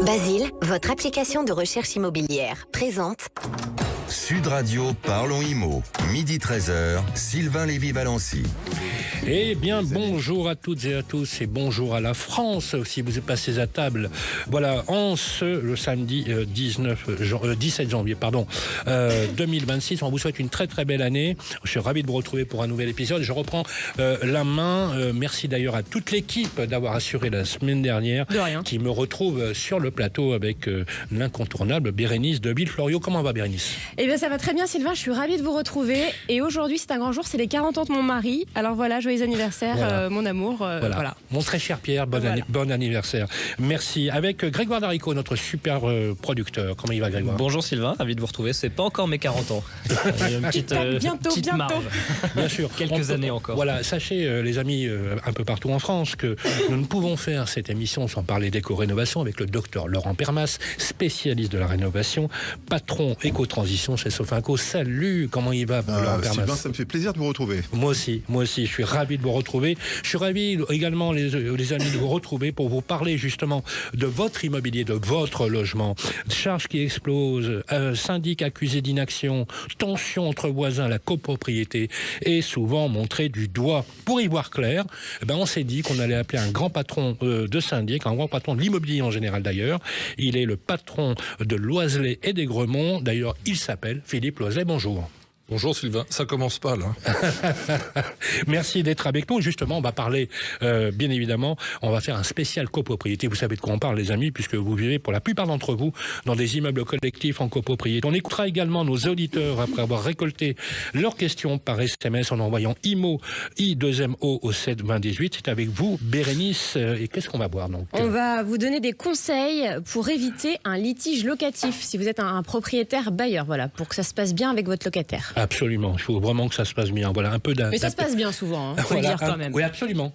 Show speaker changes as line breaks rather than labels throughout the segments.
Basile, votre application de recherche immobilière, présente
Sud Radio, parlons IMO, midi 13h, Sylvain Lévy-Valency.
Eh bien, bonjour à toutes et à tous et bonjour à la France, si vous êtes passés à table. Voilà, le samedi 17 janvier 2026, on vous souhaite une très très belle année. Je suis ravi de vous retrouver pour un nouvel épisode. Je reprends la main. Merci d'ailleurs à toute l'équipe d'avoir assuré la semaine dernière, qui me retrouve sur le plateau avec l'incontournable Bérénice de Villefloriot. Comment va Bérénice ?
Eh bien ça va très bien Sylvain, je suis ravie de vous retrouver. Et aujourd'hui c'est un grand jour, c'est les 40 ans de mon mari. Alors voilà, joyeux anniversaire, voilà. Mon amour. Voilà. Mon
très cher Pierre, bon anniversaire. Merci. Avec Grégoire Darico, notre super producteur. Comment il va Grégoire ?
Bonjour Sylvain, ravi de vous retrouver. C'est pas encore mes 40 ans. Il y a une petite marge.
Bien sûr.
Quelques années encore.
Voilà, sachez les amis un peu partout en France que nous ne pouvons faire cette émission sans parler d'éco-rénovation avec le docteur Laurent Permas, spécialiste de la rénovation, patron éco-transition chez Sofinco. Salut, comment il va Laurent Permas ?
Sylvain, ça me fait plaisir de vous retrouver.
Moi aussi, je suis ravi de vous retrouver. Je suis ravi également, les amis, de vous retrouver pour vous parler justement de votre immobilier, de votre logement. Charges qui explosent, syndic accusé d'inaction, tension entre voisins, la copropriété est souvent montrée du doigt. Pour y voir clair, on s'est dit qu'on allait appeler un grand patron de syndic, un grand patron de l'immobilier en général d'ailleurs. Il est le patron de Loiselet et des Gremont. D'ailleurs, il s'appelle Philippe Loiselet. Bonjour.
Bonjour Sylvain, ça commence pas là.
Merci d'être avec nous. Justement, on va parler, bien évidemment, on va faire un spécial copropriété. Vous savez de quoi on parle, les amis, puisque vous vivez pour la plupart d'entre vous dans des immeubles collectifs en copropriété. On écoutera également nos auditeurs après avoir récolté leurs questions par SMS en envoyant IMO, I2MO au 7 20 18. C'est avec vous, Bérénice. Et qu'est-ce qu'on va voir donc ?
On va vous donner des conseils pour éviter un litige locatif si vous êtes un propriétaire bailleur, voilà, pour que ça se passe bien avec votre locataire.
Absolument, il faut vraiment que ça se passe bien. Voilà, un peu
mais ça se passe bien souvent, faut
voilà,
le dire quand même.
Oui, absolument.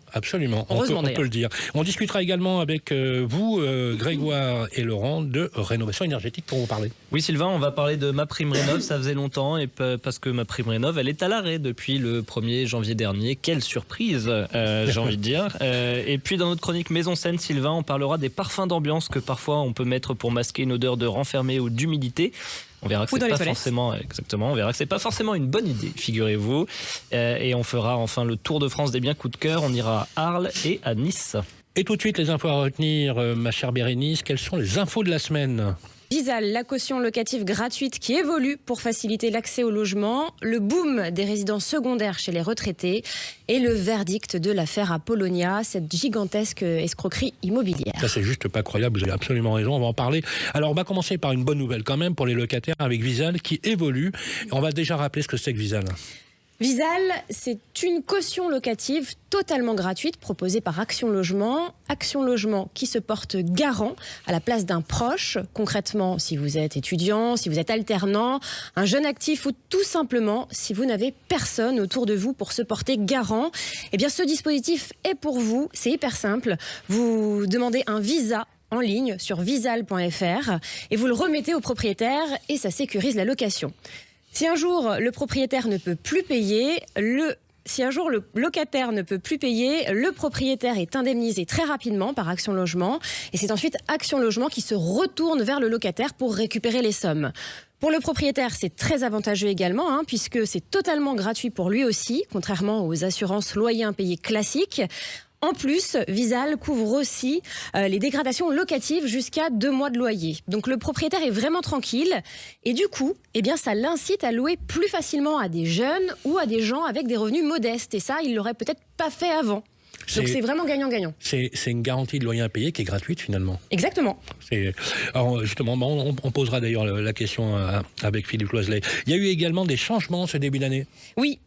Heureusement,
on peut le dire. On discutera également avec vous, Grégoire et Laurent, de rénovation énergétique pour vous parler.
Oui Sylvain, on va parler de MaPrimeRénov', ça faisait longtemps, et parce que MaPrimeRénov', elle est à l'arrêt depuis le 1er janvier dernier. Quelle surprise, j'ai envie de dire. Et puis dans notre chronique Maison Saine, Sylvain, on parlera des parfums d'ambiance que parfois on peut mettre pour masquer une odeur de renfermé ou d'humidité. On verra que c'est pas forcément une bonne idée, figurez-vous. Et on fera enfin le tour de France des biens coup de cœur. On ira à Arles et à Nice.
Et tout de suite, les infos à retenir, ma chère Bérénice. Quelles sont les infos de la semaine ?
Visal, la caution locative gratuite qui évolue pour faciliter l'accès au logement, le boom des résidences secondaires chez les retraités et le verdict de l'affaire Apollonia, cette gigantesque escroquerie immobilière.
Ça, c'est juste pas croyable, vous avez absolument raison, on va en parler. Alors, on va commencer par une bonne nouvelle quand même pour les locataires avec Visal qui évolue. On va déjà rappeler ce que c'est que Visal.
Visal, c'est une caution locative totalement gratuite proposée par Action Logement. Action Logement qui se porte garant à la place d'un proche. Concrètement, si vous êtes étudiant, si vous êtes alternant, un jeune actif ou tout simplement si vous n'avez personne autour de vous pour se porter garant, eh bien ce dispositif est pour vous. C'est hyper simple. Vous demandez un visa en ligne sur visal.fr et vous le remettez au propriétaire et ça sécurise la location. Si un jour le propriétaire ne peut plus payer, Si un jour le locataire ne peut plus payer, le propriétaire est indemnisé très rapidement par Action Logement. Et c'est ensuite Action Logement qui se retourne vers le locataire pour récupérer les sommes. Pour le propriétaire, c'est très avantageux également, puisque c'est totalement gratuit pour lui aussi, contrairement aux assurances loyers impayés classiques. En plus, Visal couvre aussi les dégradations locatives jusqu'à 2 mois de loyer. Donc le propriétaire est vraiment tranquille et du coup, ça l'incite à louer plus facilement à des jeunes ou à des gens avec des revenus modestes. Et ça, il l'aurait peut-être pas fait avant. Donc c'est vraiment gagnant-gagnant.
C'est une garantie de loyer impayé qui est gratuite finalement.
Exactement.
Alors justement, on posera d'ailleurs la question avec Philippe Loiselet. Il y a eu également des changements ce début d'année.
Oui.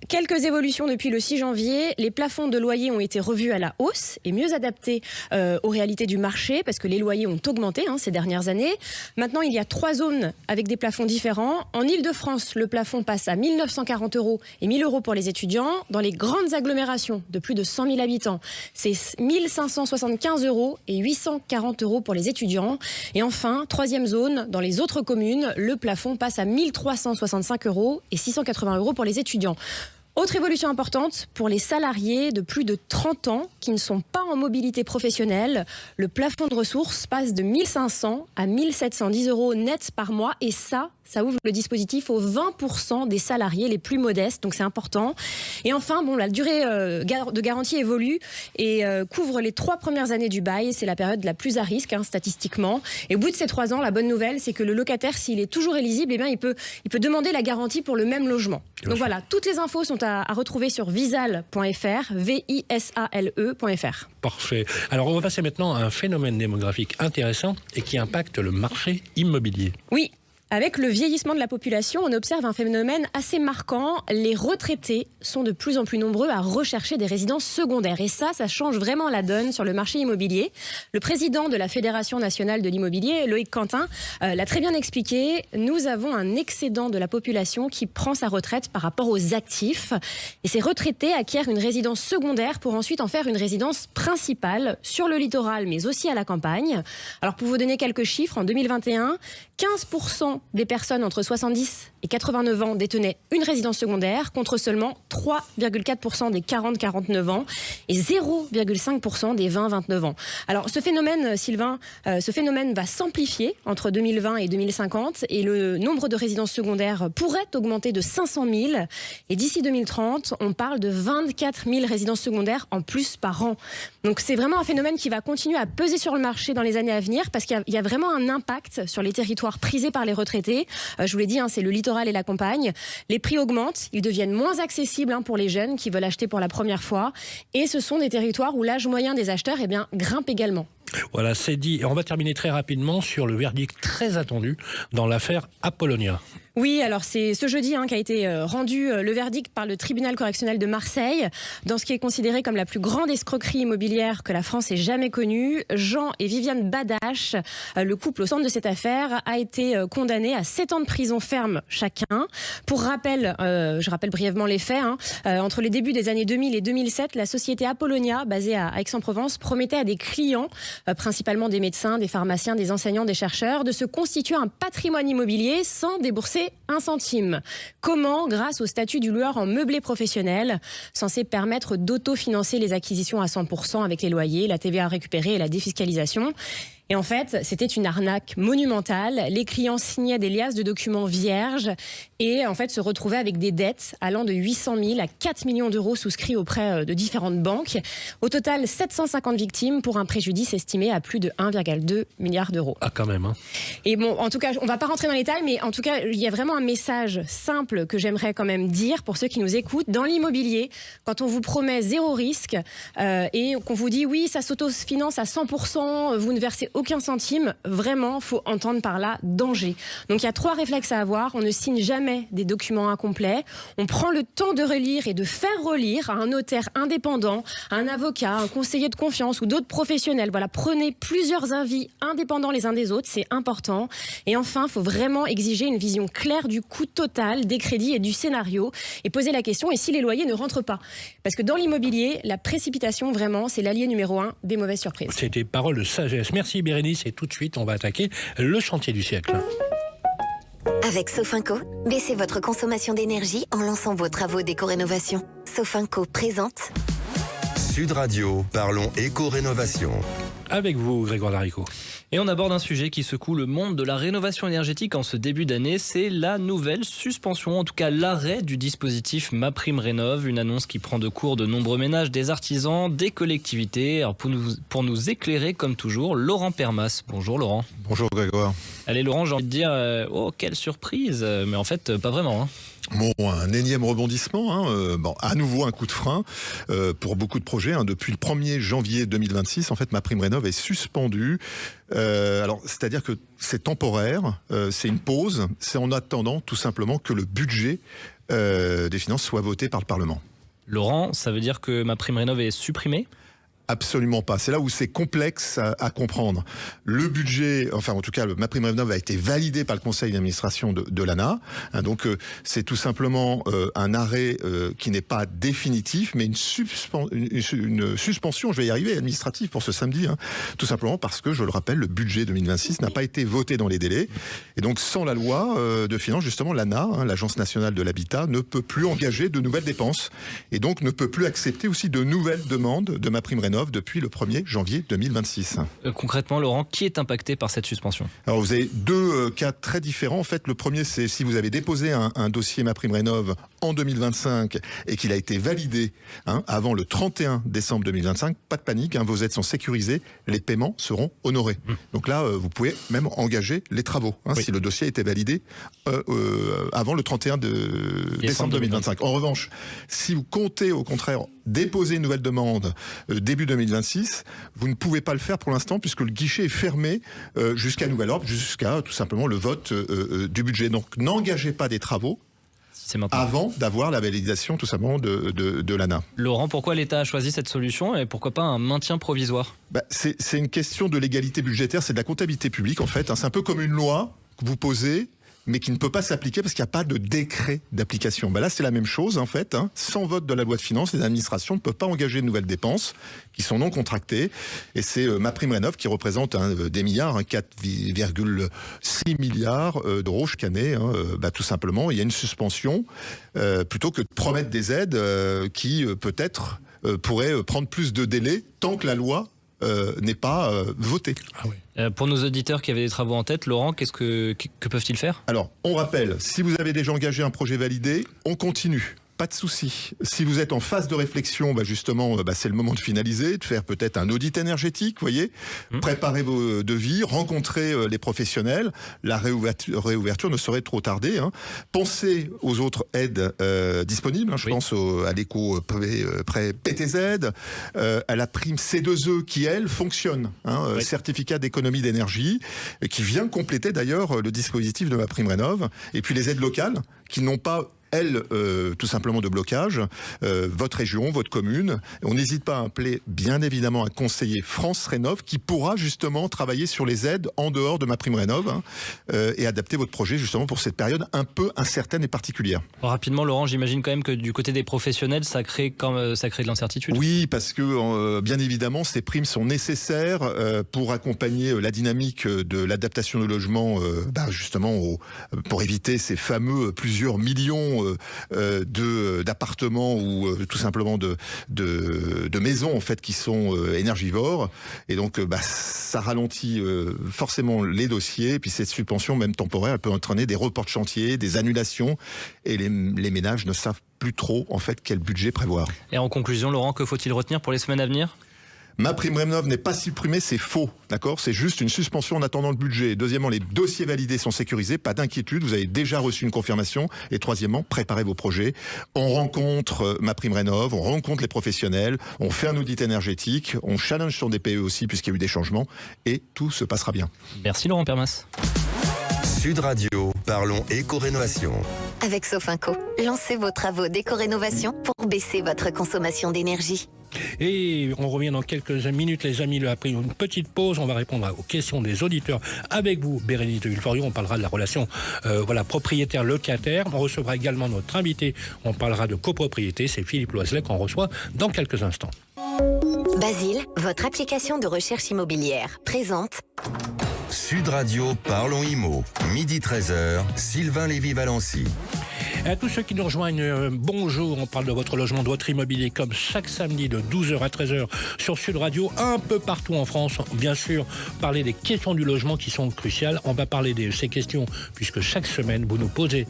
Quelques évolutions depuis le 6 janvier. Les plafonds de loyer ont été revus à la hausse et mieux adaptés aux réalités du marché parce que les loyers ont augmenté ces dernières années. Maintenant, il y a 3 zones avec des plafonds différents. En Ile-de-France, le plafond passe à 1 940 € et 1 000 € pour les étudiants. Dans les grandes agglomérations de plus de 100 000 habitants, c'est 1 575 € et 840 € pour les étudiants. Et enfin, 3e zone, dans les autres communes, le plafond passe à 1 365 € et 680 € pour les étudiants. Autre évolution importante, pour les salariés de plus de 30 ans qui ne sont pas en mobilité professionnelle, le plafond de ressources passe de 1 500 à 1 710 € net par mois et ça ouvre le dispositif aux 20% des salariés les plus modestes, donc c'est important. Et enfin, la durée de garantie évolue et couvre les 3 premières années du bail. C'est la période la plus à risque, statistiquement. Et au bout de ces 3 ans, la bonne nouvelle, c'est que le locataire, s'il est toujours éligible, il peut demander la garantie pour le même logement. Donc voilà, toutes les infos sont à retrouver sur visale.fr, visale.fr.
Parfait. Alors on va passer maintenant à un phénomène démographique intéressant et qui impacte le marché immobilier.
Oui. Avec le vieillissement de la population, on observe un phénomène assez marquant. Les retraités sont de plus en plus nombreux à rechercher des résidences secondaires. Et ça change vraiment la donne sur le marché immobilier. Le président de la Fédération nationale de l'immobilier, Loïc Quentin, l'a très bien expliqué. Nous avons un excédent de la population qui prend sa retraite par rapport aux actifs. Et ces retraités acquièrent une résidence secondaire pour ensuite en faire une résidence principale sur le littoral, mais aussi à la campagne. Alors pour vous donner quelques chiffres, en 2021, 15% des personnes entre 70 et 89 ans détenaient une résidence secondaire contre seulement 3,4% des 40-49 ans et 0,5% des 20-29 ans. Alors ce phénomène, Sylvain, va s'amplifier entre 2020 et 2050 et le nombre de résidences secondaires pourrait augmenter de 500 000 et d'ici 2030, on parle de 24 000 résidences secondaires en plus par an. Donc c'est vraiment un phénomène qui va continuer à peser sur le marché dans les années à venir parce qu'il y a vraiment un impact sur les territoires prisés par les retraités. Je vous l'ai dit, c'est le littoral et la campagne. Les prix augmentent, ils deviennent moins accessibles pour les jeunes qui veulent acheter pour la première fois. Et ce sont des territoires où l'âge moyen des acheteurs grimpe également.
Voilà, c'est dit. Et on va terminer très rapidement sur le verdict très attendu dans l'affaire Apollonia.
Oui, alors c'est ce jeudi qu'a été rendu le verdict par le tribunal correctionnel de Marseille dans ce qui est considéré comme la plus grande escroquerie immobilière que la France ait jamais connue. Jean et Viviane Badache, le couple au centre de cette affaire, a été condamné à 7 ans de prison ferme chacun. Pour rappel, je rappelle brièvement les faits. Entre les débuts des années 2000 et 2007, la société Apollonia, basée à Aix-en-Provence, promettait à des clients, principalement des médecins, des pharmaciens, des enseignants, des chercheurs, de se constituer un patrimoine immobilier sans débourser 1 centime. Comment? Grâce au statut du loueur en meublé professionnel, censé permettre d'autofinancer les acquisitions à 100% avec les loyers, la TVA récupérée et la défiscalisation. Et en fait, c'était une arnaque monumentale. Les clients signaient des liasses de documents vierges et en fait se retrouvaient avec des dettes allant de 800 000 à 4 millions d'euros souscrits auprès de différentes banques. Au total, 750 victimes pour un préjudice estimé à plus de 1,2 milliard d'euros.
Ah, quand même.
Et bon, en tout cas, on ne va pas rentrer dans les détails, mais en tout cas, il y a vraiment un message simple que j'aimerais quand même dire pour ceux qui nous écoutent. Dans l'immobilier, quand on vous promet 0 risque et qu'on vous dit oui, ça s'autofinance à 100%, vous ne versez aucun centime, vraiment, faut entendre par là danger. Donc il y a 3 réflexes à avoir. On ne signe jamais des documents incomplets. On prend le temps de relire et de faire relire à un notaire indépendant, à un avocat, un conseiller de confiance ou d'autres professionnels. Voilà, prenez plusieurs avis indépendants les uns des autres, c'est important. Et enfin, il faut vraiment exiger une vision claire du coût total des crédits et du scénario et poser la question, et si les loyers ne rentrent pas? Parce que dans l'immobilier, la précipitation, vraiment, c'est l'allié numéro 1 des mauvaises surprises.
C'est des paroles de sagesse. Merci Bérénice, et tout de suite, on va attaquer le chantier du siècle.
Avec Sofinco, baissez votre consommation d'énergie en lançant vos travaux d'éco-rénovation. Sofinco présente
Sud Radio, parlons éco-rénovation.
Avec vous, Grégoire Laricot.
Et on aborde un sujet qui secoue le monde de la rénovation énergétique en ce début d'année, c'est la nouvelle suspension, en tout cas l'arrêt du dispositif MaPrimeRénov', une annonce qui prend de court de nombreux ménages, des artisans, des collectivités. Alors pour nous éclairer, comme toujours, Laurent Permas. Bonjour Laurent.
Bonjour Grégoire.
Allez Laurent, j'ai envie de dire, oh quelle surprise, mais en fait pas vraiment.
Bon, un énième rebondissement, à nouveau un coup de frein pour beaucoup de projets. Depuis le 1er janvier 2026, en fait, MaPrimeRénov' est suspendu. Alors, c'est-à-dire que c'est temporaire, c'est une pause, c'est en attendant tout simplement que le budget des finances soit voté par le Parlement.
Laurent, ça veut dire que MaPrimeRénov' est supprimé ?
Absolument pas. C'est là où c'est complexe à comprendre. Le budget, enfin en tout cas, MaPrimeRénov' a été validé par le conseil d'administration de l'ANA. Donc c'est tout simplement un arrêt qui n'est pas définitif, mais une suspension, je vais y arriver, administrative pour ce samedi. Tout simplement parce que, je le rappelle, le budget 2026 n'a pas été voté dans les délais. Et donc sans la loi de finances, justement, l'ANA, l'Agence nationale de l'habitat, ne peut plus engager de nouvelles dépenses. Et donc ne peut plus accepter aussi de nouvelles demandes de MaPrimeRénov' depuis le 1er janvier 2026.
Concrètement, Laurent, qui est impacté par cette suspension ?
Alors vous avez deux cas très différents. En fait, le premier, c'est si vous avez déposé un dossier MaPrimeRénov' en 2025 et qu'il a été validé avant le 31 décembre 2025, pas de panique, vos aides sont sécurisées, les paiements seront honorés. Donc là, vous pouvez même engager les travaux si le dossier a été validé avant le 31 décembre 2025. En revanche, si vous comptez au contraire déposer une nouvelle demande début 2026, vous ne pouvez pas le faire pour l'instant puisque le guichet est fermé jusqu'à nouvel ordre, jusqu'à tout simplement le vote du budget. Donc n'engagez pas des travaux avant d'avoir la validation tout simplement de l'ANA.
Laurent, pourquoi l'État a choisi cette solution et pourquoi pas un maintien provisoire ?
C'est une question de légalité budgétaire, c'est de la comptabilité publique en fait. C'est un peu comme une loi que vous posez mais qui ne peut pas s'appliquer parce qu'il n'y a pas de décret d'application. Là, c'est la même chose, en fait. Sans vote de la loi de finances, les administrations ne peuvent pas engager de nouvelles dépenses qui sont non contractées. Et c'est MaPrimeRénov' qui représente des milliards, 4,6 milliards d'euros chaque année. Tout simplement, il y a une suspension plutôt que de promettre des aides qui, peut-être, pourraient prendre plus de délai tant que la loi n'est pas voté.
Pour nos auditeurs qui avaient des travaux en tête, Laurent, que peuvent-ils faire ?
Alors, on rappelle, si vous avez déjà engagé un projet validé, on continue. Pas de souci. Si vous êtes en phase de réflexion, justement, c'est le moment de finaliser, de faire peut-être un audit énergétique, voyez, préparer vos devis, rencontrer les professionnels. La réouverture ne saurait trop tarder. Pensez aux autres aides disponibles. Je pense à l'éco-prêt PTZ, à la prime C2E qui, elle, fonctionne. Certificat d'économie d'énergie, qui vient compléter d'ailleurs le dispositif de MaPrimeRénov'. Et puis les aides locales qui n'ont pas tout simplement de blocage, votre région, votre commune. On n'hésite pas à appeler, bien évidemment, un conseiller France Rénov' qui pourra justement travailler sur les aides en dehors de MaPrimeRénov' et adapter votre projet justement pour cette période un peu incertaine et particulière.
Rapidement, Laurent, j'imagine quand même que du côté des professionnels, ça crée de l'incertitude.
Oui, parce que bien évidemment, ces primes sont nécessaires pour accompagner la dynamique de l'adaptation de logement, justement pour éviter ces fameux plusieurs millions d'appartements ou tout simplement de maisons en fait qui sont énergivores, et donc ça ralentit forcément les dossiers, et puis cette suspension même temporaire elle peut entraîner des reports de chantier, des annulations, et les ménages ne savent plus trop en fait quel budget prévoir.
Et en conclusion, Laurent, que faut-il retenir pour les semaines à venir ?
MaPrimeRénov' n'est pas supprimé, c'est faux, d'accord ? C'est juste une suspension en attendant le budget. Deuxièmement, les dossiers validés sont sécurisés, pas d'inquiétude, vous avez déjà reçu une confirmation. Et troisièmement, préparez vos projets. On rencontre MaPrimeRénov', on rencontre les professionnels, on fait un audit énergétique, on challenge son DPE aussi puisqu'il y a eu des changements, et tout se passera bien.
Merci Laurent Permas.
Sud Radio, parlons éco-rénovation.
Avec Sofinco, lancez vos travaux d'éco-rénovation pour baisser votre consommation d'énergie.
Et on revient dans quelques minutes, les amis. Après une petite pause, on va répondre aux questions des auditeurs avec vous, Bérénice de Villefloriot. On parlera de la relation propriétaire-locataire. On recevra également notre invité. On parlera de copropriété. C'est Philippe Loiselet qu'on reçoit dans quelques instants.
Basile, votre application de recherche immobilière, présente
Sud Radio, parlons IMO. Midi 13h, Sylvain Lévy-Valency.
À tous ceux qui nous rejoignent, bonjour, on parle de votre logement, de votre immobilier, comme chaque samedi de 12h à 13h sur Sud Radio, un peu partout en France. Bien sûr, parler des questions du logement qui sont cruciales. On va parler de ces questions, puisque chaque semaine, vous nous posez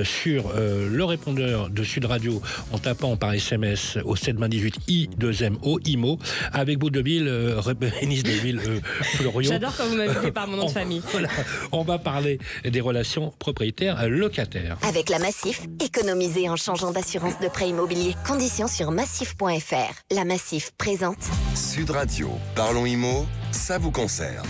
sur le répondeur de Sud Radio, en tapant par SMS au 718 I2MO, IMO, avec vous de Bérénice de Villefloriot.
J'adore quand vous m'invitez par mon nom de famille.
Voilà, on va parler des relations propriétaires-locataires.
avec la Massif, économisez en changeant d'assurance de prêt immobilier. Conditions sur massif.fr. La Massif présente
Sud Radio, parlons IMO, ça vous concerne.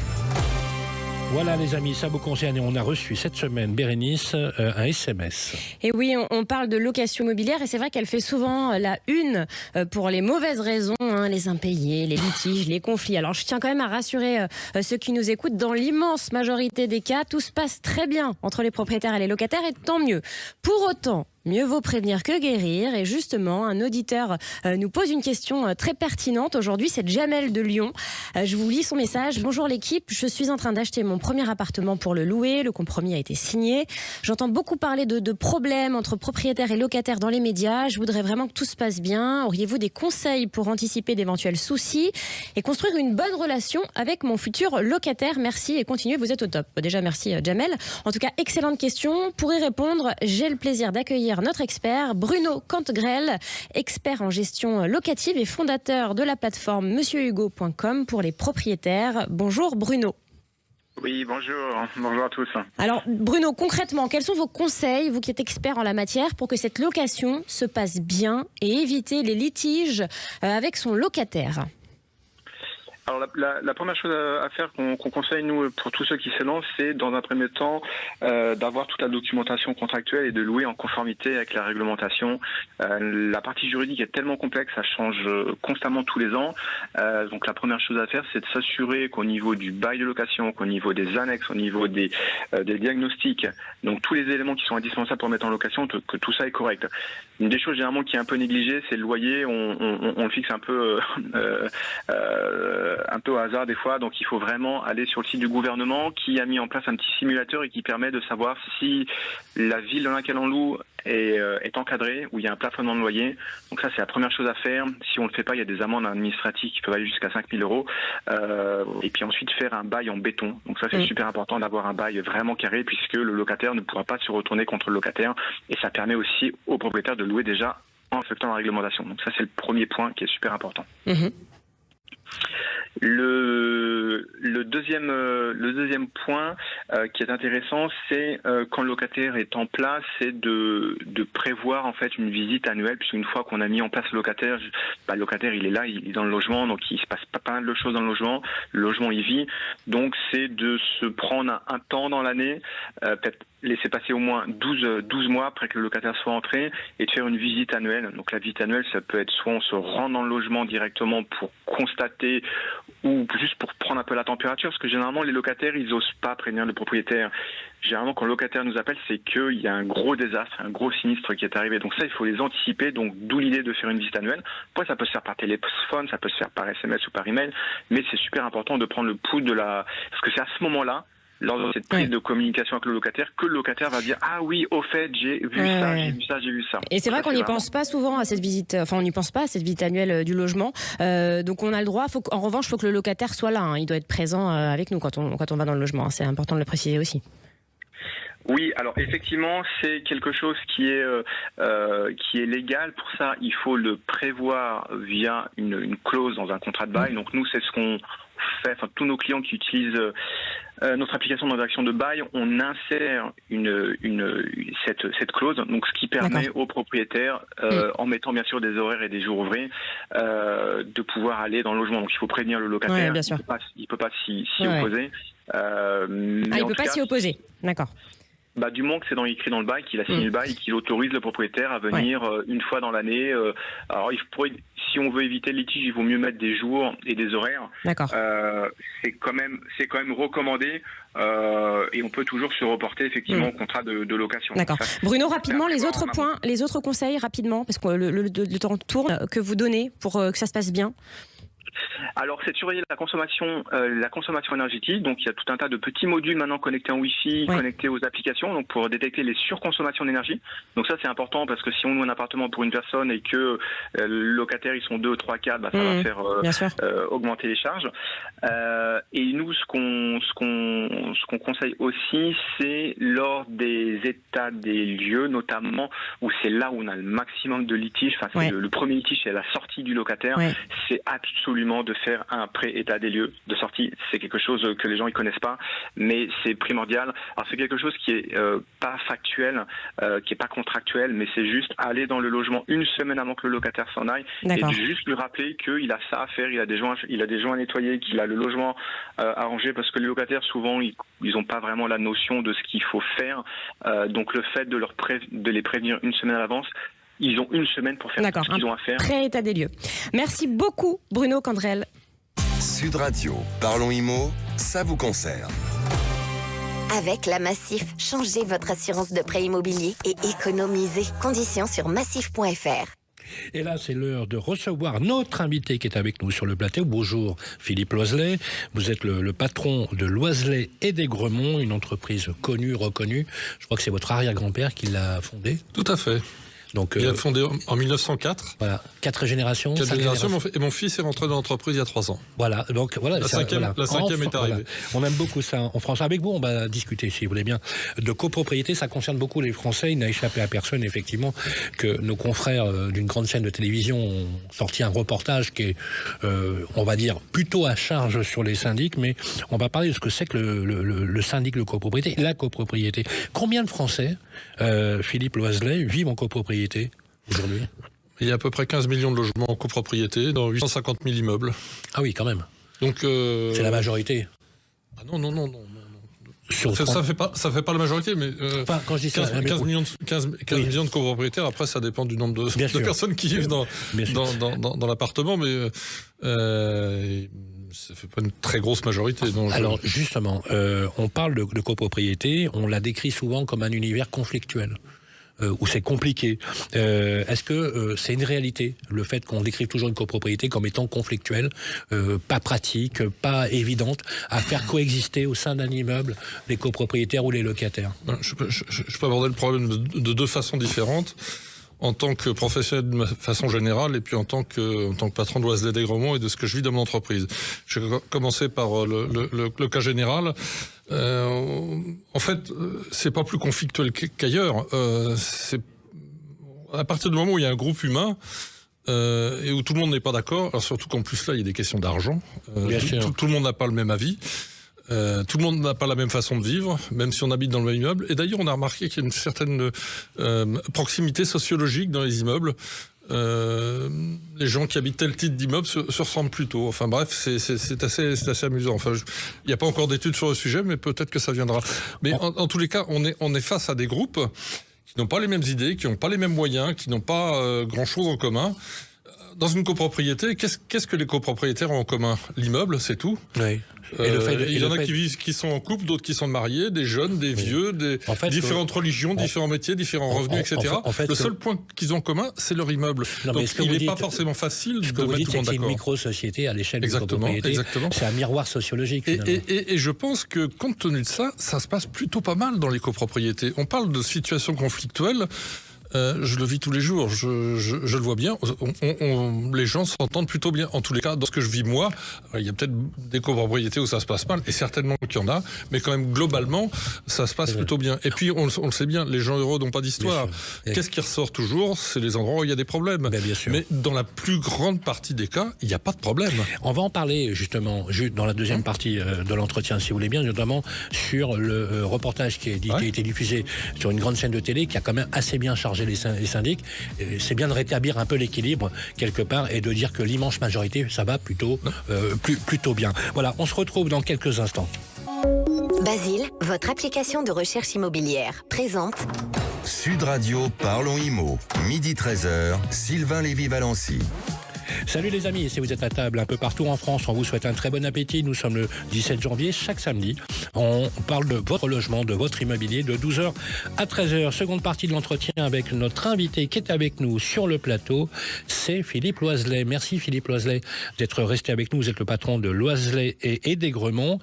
Voilà les amis, ça vous concerne et on a reçu cette semaine, Bérénice, un SMS.
Et oui, on parle de location immobilière et c'est vrai qu'elle fait souvent la une pour les mauvaises raisons, hein, les impayés, les litiges, les conflits. Alors je tiens quand même à rassurer ceux qui nous écoutent, dans l'immense majorité des cas, tout se passe très bien entre les propriétaires et les locataires et tant mieux. Pour autant, mieux vaut prévenir que guérir. Et justement, un auditeur nous pose une question très pertinente aujourd'hui. C'est Jamel de Lyon. Je vous lis son message. Bonjour l'équipe, je suis en train d'acheter mon premier appartement pour le louer. Le compromis a été signé. J'entends beaucoup parler de problèmes entre propriétaires et locataires dans les médias. Je voudrais vraiment que tout se passe bien. Auriez-vous des conseils pour anticiper d'éventuels soucis et construire une bonne relation avec mon futur locataire? Merci et continuez, vous êtes au top. Déjà, merci Jamel. En tout cas, excellente question. Pour y répondre, j'ai le plaisir d'accueillir notre expert Bruno Cantegrel, expert en gestion locative et fondateur de la plateforme monsieurhugo.com pour les propriétaires. Bonjour Bruno.
Oui, bonjour à tous.
Alors Bruno, concrètement, quels sont vos conseils, vous qui êtes expert en la matière, pour que cette location se passe bien et éviter les litiges avec son locataire?
Alors la première chose à faire qu'on conseille nous pour tous ceux qui se lancent, c'est dans un premier temps d'avoir toute la documentation contractuelle et de louer en conformité avec la réglementation. La partie juridique est tellement complexe, ça change constamment tous les ans. Donc la première chose à faire, c'est de s'assurer qu'au niveau du bail de location, qu'au niveau des annexes, au niveau des diagnostics, donc tous les éléments qui sont indispensables pour mettre en location, que tout ça est correct. Une des choses généralement qui est un peu négligée, c'est le loyer. On le fixe un peu au hasard des fois, donc il faut vraiment aller sur le site du gouvernement qui a mis en place un petit simulateur et qui permet de savoir si la ville dans laquelle on loue est encadrée, où il y a un plafonnement de loyer. Donc ça, c'est la première chose à faire. Si on ne le fait pas, il y a des amendes administratives qui peuvent aller jusqu'à 5 000 €. Et puis ensuite, faire un bail en béton. Donc ça, c'est super important d'avoir un bail vraiment carré, puisque le locataire ne pourra pas se retourner contre le locataire. Et ça permet aussi aux propriétaires de louer déjà en respectant la réglementation. Donc ça, c'est le premier point qui est super important. Le deuxième point qui est intéressant, c'est quand le locataire est en place, c'est de prévoir en fait une visite annuelle, puisqu'une fois qu'on a mis en place le locataire il est là, il est dans le logement, donc il se passe pas mal de choses dans le logement il vit, donc c'est de se prendre un temps dans l'année, peut-être laisser passer au moins 12 mois après que le locataire soit entré et de faire une visite annuelle. Donc la visite annuelle, ça peut être soit on se rend dans le logement directement pour constater ou juste pour prendre un peu la température, parce que généralement les locataires, ils osent pas prévenir le propriétaire. Généralement quand le locataire nous appelle, c'est qu'il y a un gros désastre, un gros sinistre qui est arrivé. Donc ça, il faut les anticiper, donc d'où l'idée de faire une visite annuelle. Après, ça peut se faire par téléphone, ça peut se faire par SMS ou par email, mais c'est super important de prendre le pouls parce que c'est à ce moment-là, lors de cette prise de communication avec le locataire, que le locataire va dire « Ah oui, au fait, j'ai vu ça, j'ai vu ça, j'ai vu ça ».
Et c'est vrai qu'on n'y pense pas souvent à cette visite, on n'y pense pas à cette visite annuelle du logement. Donc on a le droit, en revanche, il faut que le locataire soit là, hein. Il doit être présent avec nous quand on va dans le logement, hein. C'est important de le préciser aussi.
Oui, alors effectivement, c'est quelque chose qui est légal. Pour ça, il faut le prévoir via une clause dans un contrat de bail. Donc nous, c'est ce qu'on fait. Enfin, tous nos clients qui utilisent notre application de rédaction de bail, on insère cette clause. Donc ce qui permet aux propriétaires, en mettant bien sûr des horaires et des jours ouvrés, de pouvoir aller dans le logement. Donc il faut prévenir le locataire.
Bien sûr.
Il peut pas s'y opposer.
Il peut pas s'y opposer. D'accord.
Du moment que c'est écrit dans le bail, qu'il a signé le bail et qu'il autorise le propriétaire à venir une fois dans l'année. Alors, si on veut éviter le litige, il vaut mieux mettre des jours et des horaires.
D'accord.
C'est quand même recommandé et on peut toujours se reporter effectivement au contrat de location.
D'accord.
Ça,
Bruno, rapidement, les autres points, les autres conseils rapidement, parce que le temps tourne, que vous donnez pour que ça se passe bien.
Alors, c'est de surveiller la consommation énergétique. Donc, il y a tout un tas de petits modules maintenant connectés en Wi-Fi, connectés aux applications, donc pour détecter les surconsommations d'énergie. Donc ça, c'est important parce que si on loue un appartement pour une personne et que le locataire, ils sont 2, 3, 4, ça va faire augmenter les charges. Et nous, ce qu'on conseille aussi, c'est lors des états des lieux, notamment où c'est là où on a le maximum de litiges. Enfin, c'est le premier litige, c'est la sortie du locataire. C'est absolument absolument de faire un pré-état des lieux de sortie. C'est quelque chose que les gens ne connaissent pas, mais c'est primordial. Alors c'est quelque chose qui est pas factuel, qui est pas contractuel, mais c'est juste aller dans le logement une semaine avant que le locataire s'en aille et juste lui rappeler qu'il a ça à faire, il a des joints à nettoyer, qu'il a le logement à ranger, parce que les locataires souvent ils n'ont pas vraiment la notion de ce qu'il faut faire. Donc le fait de les prévenir une semaine à l'avance, ils ont une semaine pour faire tout ce qu'ils ont à faire.
Pré-état des lieux. Merci beaucoup Bruno Candrel.
Sud Radio, parlons IMO, ça vous concerne.
Avec la Massif, changez votre assurance de prêt immobilier et économisez. Conditions sur massif.fr.
Et là, c'est l'heure de recevoir notre invité qui est avec nous sur le plateau. Bonjour Philippe Loiselet. Vous êtes le patron de Loiselet et d'Aigremont, une entreprise connue, reconnue. Je crois que c'est votre arrière-grand-père qui l'a fondée.
Tout à fait.
Donc,
il a fondé en 1904.
Voilà, 4 générations.
4 générations. Et mon fils est rentré dans l'entreprise il y a 3 ans.
Voilà, donc voilà.
La cinquième est arrivée.
Voilà. On aime beaucoup ça en France. Avec vous, on va discuter, si vous voulez bien, de copropriété. Ça concerne beaucoup les Français. Il n'a échappé à personne, effectivement, que nos confrères d'une grande chaîne de télévision ont sorti un reportage qui est, on va dire, plutôt à charge sur les syndics, mais on va parler de ce que c'est que le syndic de copropriété, la copropriété. Combien de Français, Philippe Loiselet, vivent en copropriété aujourd'hui?
Il y a à peu près 15 millions de logements en copropriété dans 850 000 immeubles.
Ah oui, quand même.
Donc
c'est la majorité.
Ah non.
Sur
ça fait pas la majorité, mais
enfin, quand je dis
15 millions de copropriétaires. Après, ça dépend du nombre de personnes qui vivent dans l'appartement, mais ça fait pas une très grosse majorité.
Alors justement, on parle de copropriété, on la décrit souvent comme un univers conflictuel. Où c'est compliqué. Est-ce que c'est une réalité, le fait qu'on décrive toujours une copropriété comme étant conflictuelle, pas pratique, pas évidente, à faire coexister au sein d'un immeuble les copropriétaires ou les locataires?
Je peux aborder le problème de deux façons différentes. En tant que professionnel de façon générale et puis en tant que patron de Loiselet d'Aigremont et de ce que je vis dans mon entreprise. Je vais commencer par le cas général. En fait, c'est pas plus conflictuel qu'ailleurs. C'est à partir du moment où il y a un groupe humain et où tout le monde n'est pas d'accord, alors surtout qu'en plus là il y a des questions d'argent. Tout le monde n'a pas le même avis. Tout le monde n'a pas la même façon de vivre, même si on habite dans le même immeuble. Et d'ailleurs, on a remarqué qu'il y a une certaine proximité sociologique dans les immeubles. Les gens qui habitent tel type d'immeuble se ressemblent plutôt. Enfin bref, c'est assez amusant. Enfin, il n'y a pas encore d'études sur le sujet, mais peut-être que ça viendra. Mais en tous les cas, on est face à des groupes qui n'ont pas les mêmes idées, qui n'ont pas les mêmes moyens, qui n'ont pas grand-chose en commun. Dans une copropriété, qu'est-ce que les copropriétaires ont en commun? L'immeuble, c'est tout.
Oui.
Il y en a qui sont en couple, d'autres qui sont mariés, des jeunes, des vieux, différentes religions, différents métiers, différents revenus, etc. Le seul point qu'ils ont en commun, c'est leur immeuble. Donc il n'est pas forcément facile de mettre tout le monde d'accord.
C'est une micro-société à l'échelle d'une copropriété.
Exactement.
C'est un miroir sociologique.
Et je pense que compte tenu de ça, ça se passe plutôt pas mal dans les copropriétés. On parle de situations conflictuelles. Je le vis tous les jours, je le vois bien. Les gens s'entendent plutôt bien. En tous les cas, dans ce que je vis moi, il y a peut-être des copropriétés où ça se passe mal, et certainement qu'il y en a, mais quand même globalement, ça se passe plutôt bien. Et puis on le sait bien, les gens heureux n'ont pas d'histoire. Qu'est-ce qui ressort toujours? C'est les endroits où il y a des problèmes. Mais dans la plus grande partie des cas, il n'y a pas de problème.
On va en parler justement dans la deuxième partie de l'entretien, si vous voulez bien, notamment sur le reportage qui a été diffusé sur une grande chaîne de télé qui a quand même assez bien chargé les syndics. C'est bien de rétablir un peu l'équilibre quelque part et de dire que l'immense majorité, ça va plutôt bien. Voilà, on se retrouve dans quelques instants.
Basile, votre application de recherche immobilière, présente
Sud Radio, parlons IMO. Midi 13h, Sylvain Lévy-Valency.
Salut les amis, si vous êtes à table un peu partout en France, on vous souhaite un très bon appétit. Nous sommes le 17 janvier, chaque samedi. On parle de votre logement, de votre immobilier, de 12h à 13h. Seconde partie de l'entretien avec notre invité qui est avec nous sur le plateau, c'est Philippe Loiselet. Merci Philippe Loiselet d'être resté avec nous. Vous êtes le patron de Loiselet et d'Aigremont.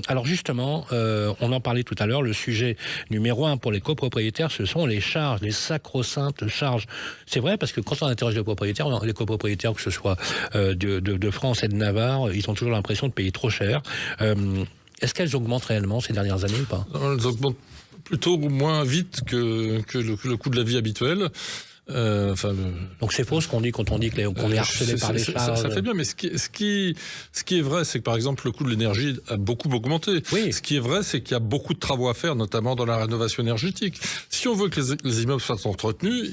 Alors justement, on en parlait tout à l'heure, le sujet numéro 1 pour les copropriétaires, ce sont les charges, les sacro-saintes charges. C'est vrai parce que quand on interroge les copropriétaires, que ce soit de France et de Navarre, ils ont toujours l'impression de payer trop cher. Est-ce qu'elles augmentent réellement ces dernières années ou pas?
Elles augmentent plutôt moins vite que le coût de la vie habituel.
Donc c'est faux ce qu'on dit quand on dit qu'on est harcelé par les charges.
Ça fait bien, mais ce qui est vrai, c'est que par exemple le coût de l'énergie a beaucoup augmenté.
Oui.
Ce qui est vrai, c'est qu'il y a beaucoup de travaux à faire, notamment dans la rénovation énergétique. Si on veut que les immeubles soient entretenus,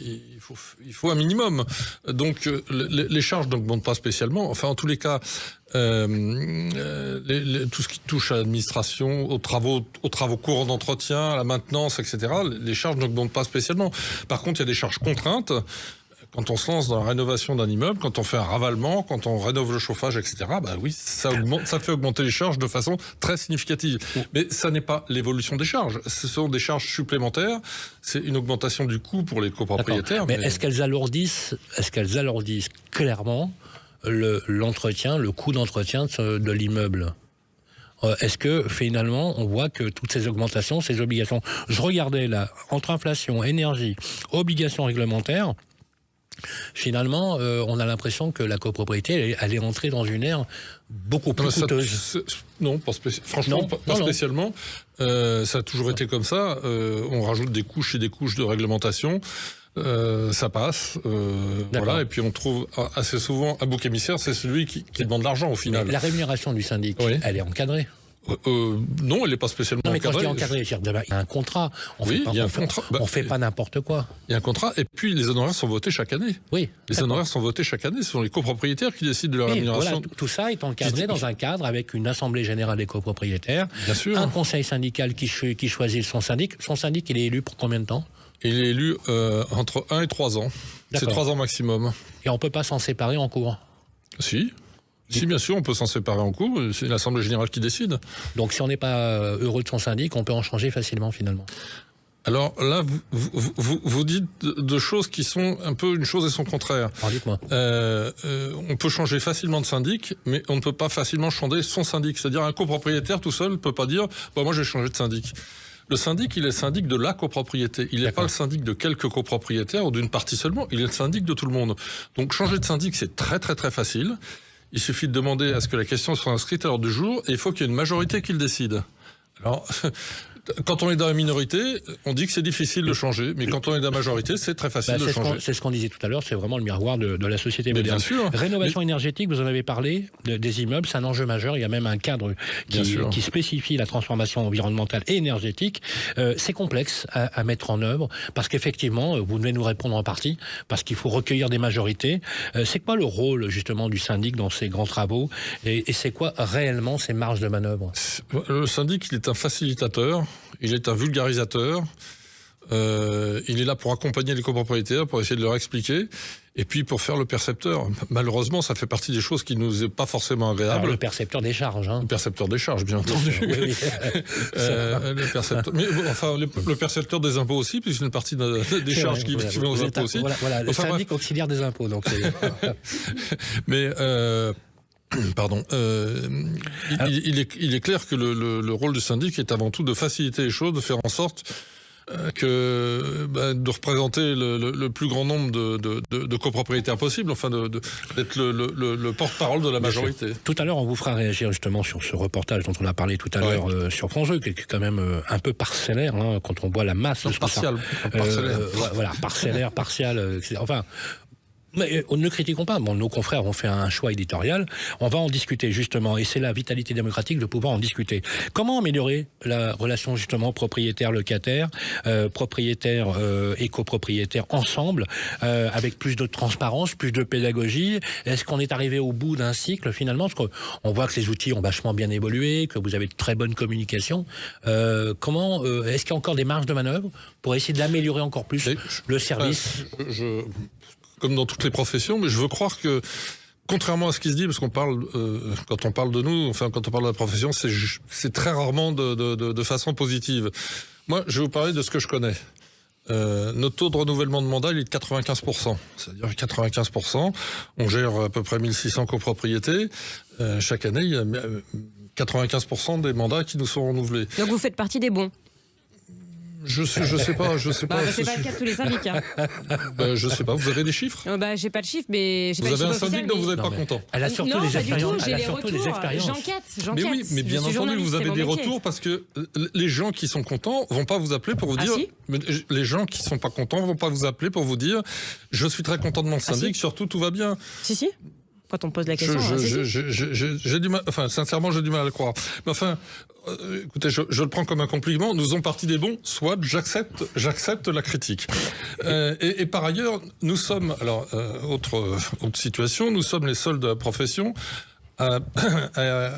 il faut un minimum. Donc les charges n'augmentent pas spécialement. Enfin, en tous les cas, tout ce qui touche à l'administration, aux travaux courants d'entretien, à la maintenance, etc., les charges n'augmentent pas spécialement. Par contre, il y a des charges contraintes. Quand on se lance dans la rénovation d'un immeuble, quand on fait un ravalement, quand on rénove le chauffage, etc., bah oui, ça fait augmenter les charges de façon très significative. Mais ça n'est pas l'évolution des charges. Ce sont des charges supplémentaires. C'est une augmentation du coût pour les copropriétaires.
Mais est-ce qu'elles alourdissent clairement l'entretien, le coût d'entretien de l'immeuble ? Est-ce que finalement on voit que toutes ces augmentations, ces obligations, je regardais là, entre inflation, énergie, obligations réglementaires, finalement on a l'impression que la copropriété elle est entrée dans une ère beaucoup plus coûteuse.
Non, pas spécialement. Ça a toujours été comme ça. On rajoute des couches et des couches de réglementation. Ça passe, voilà, et puis on trouve assez souvent un bouc émissaire, c'est celui qui demande l'argent au final.
Mais la rémunération du syndic, elle est encadrée.
Non, elle n'est pas spécialement encadrée.
Quand je dis encadrée, il y a un contrat. On fait pas n'importe quoi.
Il y a un contrat, et puis les honoraires sont votés chaque année.
Oui.
Les honoraires sont votés chaque année. Ce sont les copropriétaires qui décident de leur rémunération.
Voilà, tout ça est encadré dans un cadre avec une assemblée générale des copropriétaires.
Bien sûr.
Un conseil syndical qui choisit son syndic. Son syndic, il est élu pour combien de temps ?
Il est élu entre 1 et 3 ans. C'est 3 ans maximum.
Et on ne peut pas s'en séparer en cours ?
Si, bien sûr, on peut s'en séparer en cours. C'est l'Assemblée générale qui décide.
Donc si on n'est pas heureux de son syndic, on peut en changer facilement finalement.
Alors là, vous dites de choses qui sont un peu une chose et son contraire.
Alors dites-moi.
On peut changer facilement de syndic, mais on ne peut pas facilement changer son syndic. C'est-à-dire un copropriétaire tout seul ne peut pas dire moi je vais changer de syndic. Le syndic, il est le syndic de la copropriété. Il n'est pas le syndic de quelques copropriétaires ou d'une partie seulement. Il est le syndic de tout le monde. Donc changer de syndic, c'est très très très facile. Il suffit de demander à ce que la question soit inscrite à l'ordre du jour et il faut qu'il y ait une majorité qui le décide. Alors, quand on est dans la minorité, on dit que c'est difficile de changer, mais quand on est dans la majorité, c'est très facile de changer.
C'est ce qu'on disait tout à l'heure, c'est vraiment le miroir de la société moderne.
Bien sûr.
Rénovation énergétique, vous en avez parlé, des immeubles, c'est un enjeu majeur. Il y a même un cadre qui spécifie la transformation environnementale et énergétique. C'est complexe à mettre en œuvre, parce qu'effectivement, vous devez nous répondre en partie, parce qu'il faut recueillir des majorités. C'est quoi le rôle, justement, du syndic dans ces grands travaux, et c'est quoi réellement ces marges de manœuvre ?
Le syndic, il est un facilitateur. Il est un vulgarisateur. Il est là pour accompagner les copropriétaires, pour essayer de leur expliquer, et puis pour faire le percepteur. Malheureusement, ça fait partie des choses qui nous est pas forcément agréable.
Alors, le percepteur des charges. Hein.
Le percepteur des charges, bien entendu.
Oui.
Le percepteur des impôts aussi, puisque une partie des charges qui vont aux impôts aussi.
Voilà, le syndic auxiliaire des impôts. Donc
Mais pardon. Il est clair que le rôle du syndic est avant tout de faciliter les choses, de faire en sorte de représenter le plus grand nombre de copropriétaires possible, enfin d'être le porte-parole de la majorité.
Tout à l'heure, on vous fera réagir justement sur ce reportage dont on a parlé tout à l'heure sur France 2, qui est quand même un peu parcellaire, hein, quand on voit la masse de ce
parcial.
Parcellaire, partial, etc. Enfin. Mais ne critiquons pas. Bon, nos confrères ont fait un choix éditorial. On va en discuter justement, et c'est la vitalité démocratique de pouvoir en discuter. Comment améliorer la relation justement propriétaire-locataire, propriétaire et copropriétaire ensemble, avec plus de transparence, plus de pédagogie? Est-ce qu'on est arrivé au bout d'un cycle finalement? Parce qu'on voit que les outils ont vachement bien évolué, que vous avez de très bonne communication. Comment est-ce qu'il y a encore des marges de manœuvre pour essayer d'améliorer encore plus le service?
Comme dans toutes les professions, mais je veux croire que, contrairement à ce qui se dit, parce qu'on parle, quand on parle de nous, enfin quand on parle de la profession, c'est très rarement de façon positive. Moi, je vais vous parler de ce que je connais. Notre taux de renouvellement de mandat, il est de 95%. C'est-à-dire 95%, on gère à peu près 1600 copropriétés. Chaque année, il y a 95% des mandats qui nous sont renouvelés.
Donc vous faites partie des bons?
Je sais pas.
C'est pas le cas de tous les syndicats.
Je sais pas. Vous avez des chiffres?
J'ai pas de chiffres, mais
vous avez un syndic dont vous n'êtes pas content.
Elle a surtout
non,
les
pas du
expériences.
tout, j'ai
Elle a
les
surtout
retours.
les expériences.
J'enquête.
Mais oui, mais bien entendu, vous avez des retours parce que les gens qui sont contents vont pas vous appeler pour vous dire.
Si,
mais les gens qui sont pas contents vont pas vous appeler pour vous dire je suis très content de mon syndic, surtout tout va bien.
Si. Quand on pose la question,
j'ai du mal. Enfin, sincèrement, j'ai du mal à le croire. Mais enfin, écoutez, je le prends comme un compliment. Nous sommes partis des bons. Soit j'accepte la critique. Et par ailleurs, nous sommes. Alors, autre situation. Nous sommes les seuls de la profession à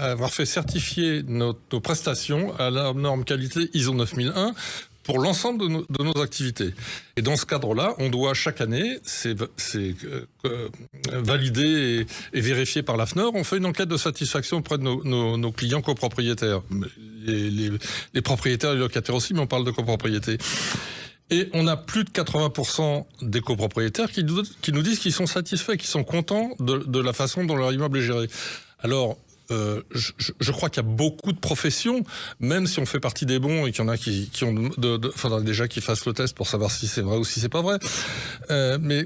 avoir fait certifier nos prestations à la norme qualité ISO 9001 pour l'ensemble de nos activités. Et dans ce cadre-là, on doit chaque année, c'est validé et vérifié par l'AFNOR, on fait une enquête de satisfaction auprès de nos clients copropriétaires. Les propriétaires et les locataires aussi, mais on parle de copropriété. Et on a plus de 80% des copropriétaires qui nous disent qu'ils sont satisfaits, qu'ils sont contents de la façon dont leur immeuble est géré. Alors, je crois qu'il y a beaucoup de professions, même si on fait partie des bons et qu'il y en a qui ont faudrait déjà qu'ils fassent le test pour savoir si c'est vrai ou si c'est pas vrai. Mais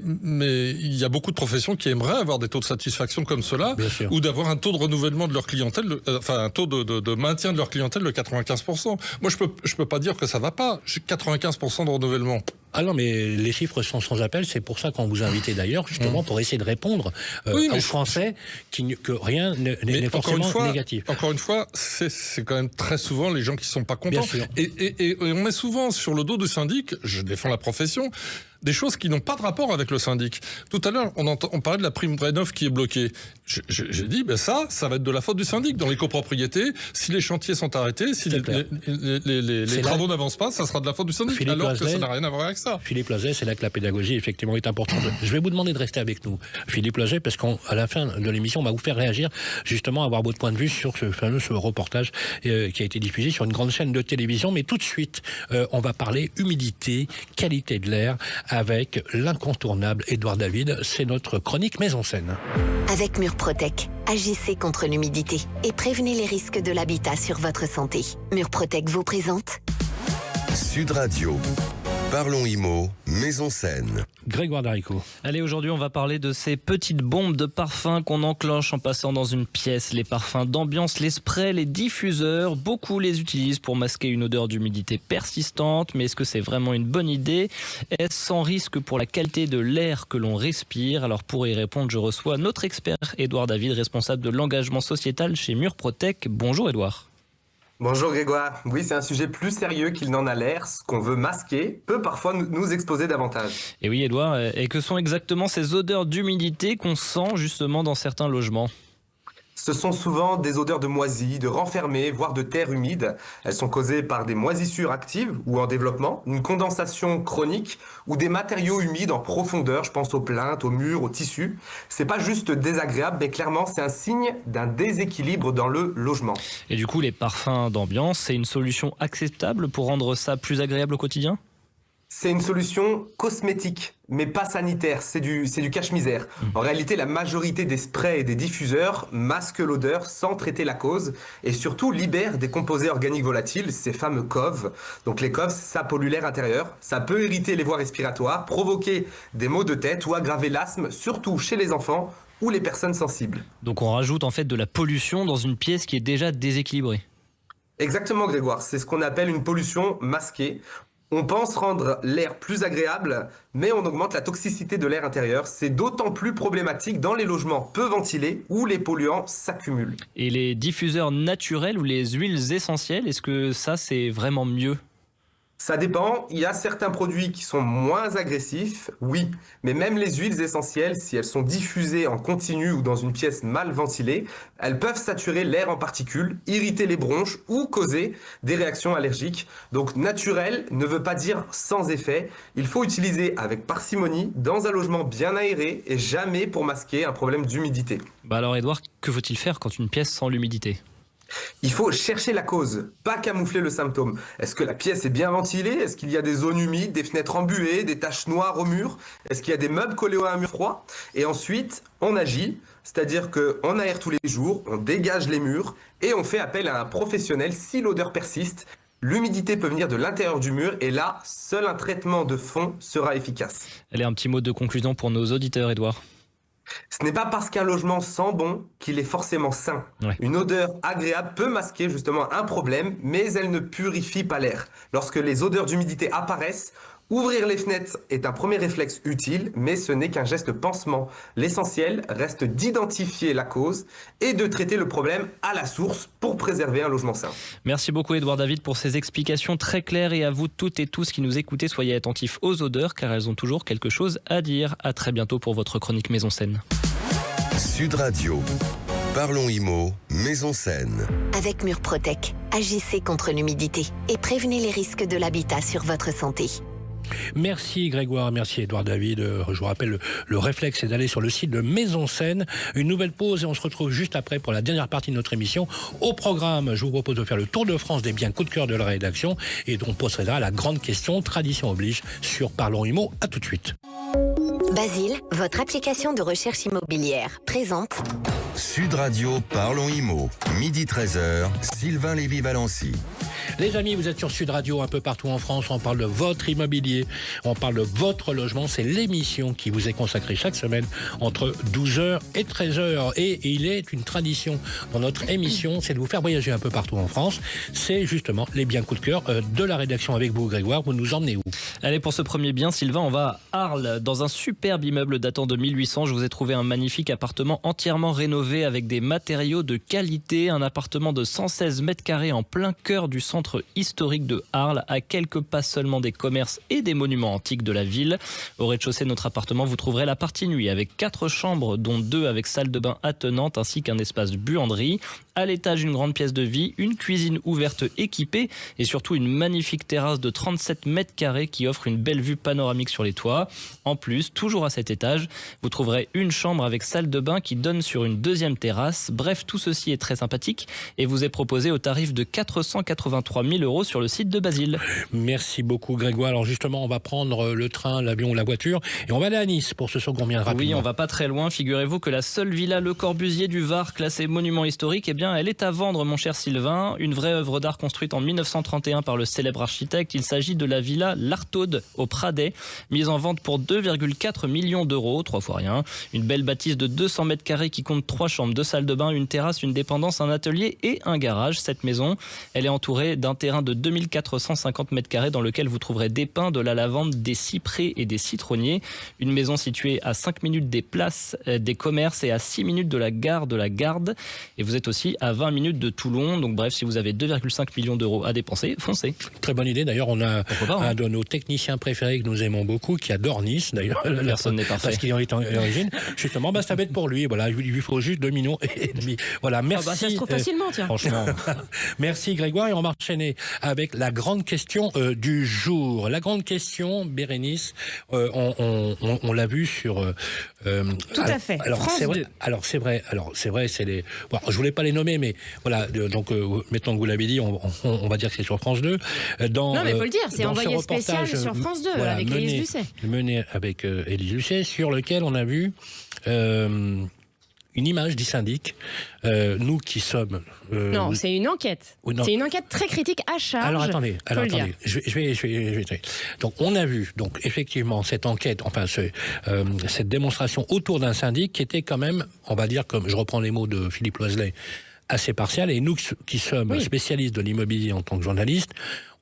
il y a beaucoup de professions qui aimeraient avoir des taux de satisfaction comme cela, ou d'avoir un taux de renouvellement de leur clientèle, un taux de maintien de leur clientèle de 95%. Moi, je peux pas dire que ça va pas. J'ai 95% de renouvellement.
Ah non, mais les chiffres sont sans appel. C'est pour ça qu'on vous a invité d'ailleurs, justement, pour essayer de répondre aux Français que rien n'est forcément négatif.
Encore une fois, c'est quand même très souvent les gens qui sont pas contents. Et on met souvent sur le dos du syndic, je défends la profession, des choses qui n'ont pas de rapport avec le syndic. Tout à l'heure, on parlait de la prime Rénov qui est bloquée. J'ai dit, ça va être de la faute du syndic. Dans les copropriétés, si les chantiers sont arrêtés, si les travaux n'avancent pas, ça sera de la faute du syndic, alors que ça n'a rien à voir avec ça.
Philippe Loizet, c'est là que la pédagogie, effectivement, est importante. Je vais vous demander de rester avec nous, Philippe Loizet, parce qu'à la fin de l'émission, on va vous faire réagir, justement, avoir votre point de vue sur ce reportage qui a été diffusé sur une grande chaîne de télévision. Mais tout de suite, on va parler humidité, qualité de l'air, avec l'incontournable Édouard David. C'est notre chronique Maison Scène.
Avec Murprotec, agissez contre l'humidité et prévenez les risques de l'habitat sur votre santé. Murprotec vous présente
Sud Radio. Parlons IMO, Maison Scène.
Grégoire Darico.
Allez, aujourd'hui, on va parler de ces petites bombes de parfum qu'on enclenche en passant dans une pièce. Les parfums d'ambiance, les sprays, les diffuseurs. Beaucoup les utilisent pour masquer une odeur d'humidité persistante. Mais est-ce que c'est vraiment une bonne idée? Est-ce sans risque pour la qualité de l'air que l'on respire? Alors, pour y répondre, je reçois notre expert, Édouard David, responsable de l'engagement sociétal chez Murprotec. Bonjour, Édouard.
Bonjour Grégoire. Oui, c'est un sujet plus sérieux qu'il n'en a l'air. Ce qu'on veut masquer peut parfois nous exposer davantage.
Et oui, Édouard, et que sont exactement ces odeurs d'humidité qu'on sent justement dans certains logements?
Ce sont souvent des odeurs de moisis, de renfermés, voire de terre humide. Elles sont causées par des moisissures actives ou en développement, une condensation chronique ou des matériaux humides en profondeur. Je pense aux plinthes, aux murs, aux tissus. C'est pas juste désagréable, mais clairement c'est un signe d'un déséquilibre dans le logement.
Et du coup, les parfums d'ambiance, c'est une solution acceptable pour rendre ça plus agréable au quotidien?
C'est une solution cosmétique, mais pas sanitaire, c'est du cache-misère. En réalité, la majorité des sprays et des diffuseurs masquent l'odeur sans traiter la cause et surtout libèrent des composés organiques volatiles, ces fameux COV. Donc les COV, ça pollue l'air intérieur, ça peut irriter les voies respiratoires, provoquer des maux de tête ou aggraver l'asthme, surtout chez les enfants ou les personnes sensibles.
Donc on rajoute en fait de la pollution dans une pièce qui est déjà déséquilibrée.
Exactement Grégoire, c'est ce qu'on appelle une pollution masquée. On pense rendre l'air plus agréable, mais on augmente la toxicité de l'air intérieur. C'est d'autant plus problématique dans les logements peu ventilés où les polluants s'accumulent.
Et les diffuseurs naturels ou les huiles essentielles, est-ce que ça c'est vraiment mieux ?
Ça dépend, il y a certains produits qui sont moins agressifs, oui, mais même les huiles essentielles, si elles sont diffusées en continu ou dans une pièce mal ventilée, elles peuvent saturer l'air en particules, irriter les bronches ou causer des réactions allergiques. Donc naturel ne veut pas dire sans effet, il faut utiliser avec parcimonie dans un logement bien aéré et jamais pour masquer un problème d'humidité.
Alors Édouard, que faut-il faire quand une pièce sent l'humidité ?
Il faut chercher la cause, pas camoufler le symptôme. Est-ce que la pièce est bien ventilée? Est-ce qu'il y a des zones humides, des fenêtres embuées, des taches noires au mur? Est-ce qu'il y a des meubles collés à un mur froid? Et ensuite, on agit, c'est-à-dire qu'on aère tous les jours, on dégage les murs et on fait appel à un professionnel si l'odeur persiste. L'humidité peut venir de l'intérieur du mur et là, seul un traitement de fond sera efficace.
Allez, un petit mot de conclusion pour nos auditeurs, Édouard.
Ce n'est pas parce qu'un logement sent bon qu'il est forcément sain.
Ouais.
Une odeur agréable peut masquer justement un problème, mais elle ne purifie pas l'air. Lorsque les odeurs d'humidité apparaissent, ouvrir les fenêtres est un premier réflexe utile, mais ce n'est qu'un geste pansement. L'essentiel reste d'identifier la cause et de traiter le problème à la source pour préserver un logement sain.
Merci beaucoup Édouard David pour ces explications très claires et à vous toutes et tous qui nous écoutez, soyez attentifs aux odeurs car elles ont toujours quelque chose à dire. À très bientôt pour votre chronique Maison Saine.
Sud Radio. Parlons Immo, Maison Saine.
Avec Murprotec, agissez contre l'humidité et prévenez les risques de l'habitat sur votre santé.
Merci Grégoire, merci Édouard David. Je vous rappelle, le réflexe c'est d'aller sur le site de Maison Saine. Une nouvelle pause et on se retrouve juste après pour la dernière partie de notre émission. Au programme, je vous propose de faire le tour de France des biens coup de cœur de la rédaction et donc posera la grande question, tradition oblige, sur Parlons Immo. À tout de suite.
Basile, votre application de recherche immobilière, présente
Sud Radio, Parlons Immo. Midi 13h, Sylvain Lévy-Valency.
Les amis, vous êtes sur Sud Radio un peu partout en France. On parle de votre immobilier, on parle de votre logement. C'est l'émission qui vous est consacrée chaque semaine entre 12h et 13h. Et il est une tradition dans notre émission, c'est de vous faire voyager un peu partout en France. C'est justement les biens coup de cœur de la rédaction avec vous, Grégoire. Vous nous emmenez où?
Allez, pour ce premier bien, Sylvain, on va à Arles. Dans un superbe immeuble datant de 1800, je vous ai trouvé un magnifique appartement entièrement rénové avec des matériaux de qualité. Un appartement de 116 mètres carrés en plein cœur du centre historique de Arles, à quelques pas seulement des commerces et des monuments antiques de la ville. Au rez-de-chaussée de notre appartement, vous trouverez la partie nuit avec 4 chambres, dont 2 avec salle de bain attenante ainsi qu'un espace buanderie. À l'étage, une grande pièce de vie, une cuisine ouverte équipée et surtout une magnifique terrasse de 37 mètres carrés qui offre une belle vue panoramique sur les toits. En plus, toujours à cet étage, vous trouverez une chambre avec salle de bain qui donne sur une deuxième terrasse. Bref, tout ceci est très sympathique et vous est proposé au tarif de 483 000 € sur le site de Basile.
Merci beaucoup Grégoire. Alors justement, on va prendre le train, l'avion ou la voiture et on va aller à Nice pour ce second bien rapidement.
Oui, on va pas très loin. Figurez-vous que la seule villa Le Corbusier du Var, classée monument historique, eh bien, elle est à vendre, mon cher Sylvain. Une vraie œuvre d'art construite en 1931 par le célèbre architecte. Il s'agit de la villa L'Artaude au Pradet, mise en vente pour 2,4 millions d'euros, 3 fois rien. Une belle bâtisse de 200 mètres carrés qui compte 3 chambres, 2 salles de bain, une terrasse, une dépendance, un atelier et un garage. Cette maison, elle est entourée d'un terrain de 2450 mètres carrés dans lequel vous trouverez des pins, de la lavande, des cyprès et des citronniers. Une maison située à 5 minutes des places, des commerces et à 6 minutes de la gare de la Garde. Et vous êtes aussi à 20 minutes de Toulon. Donc bref, si vous avez 2,5 millions d'euros à dépenser, foncez.
Très bonne idée. D'ailleurs, on a
pas,
un de nos techniciens préférés que nous aimons beaucoup qui adore Nice. D'ailleurs,
personne n'est parfait.
Parce qu'il en est à l'origine. Justement, ça va être pour lui. Voilà, il lui faut juste 2,5 millions. Voilà, merci.
Ça se trouve facilement, tiens.
Franchement. Merci Grégoire. Et on va enchaîner avec la grande question du jour. La grande question, Bérénice, on l'a vu sur...
Tout à fait.
Alors,
France 2.
c'est vrai, c'est les... Bon, je voulais pas les nommer, mais voilà, donc maintenant que vous l'avez dit, on va dire que c'est sur France 2. Non,
mais il faut le dire, c'est envoyé spécial sur France 2, voilà, avec Élise Lucet.
Mené avec Élise Lucet, sur lequel on a vu... une image du syndic, nous qui sommes...
non, c'est une enquête. C'est une enquête très critique à charge.
Alors attendez, je vais. Donc on a vu donc effectivement cette enquête, enfin cette démonstration autour d'un syndic qui était quand même, on va dire, comme je reprends les mots de Philippe Loiselet, assez partial. Et nous qui sommes spécialistes de l'immobilier en tant que journalistes,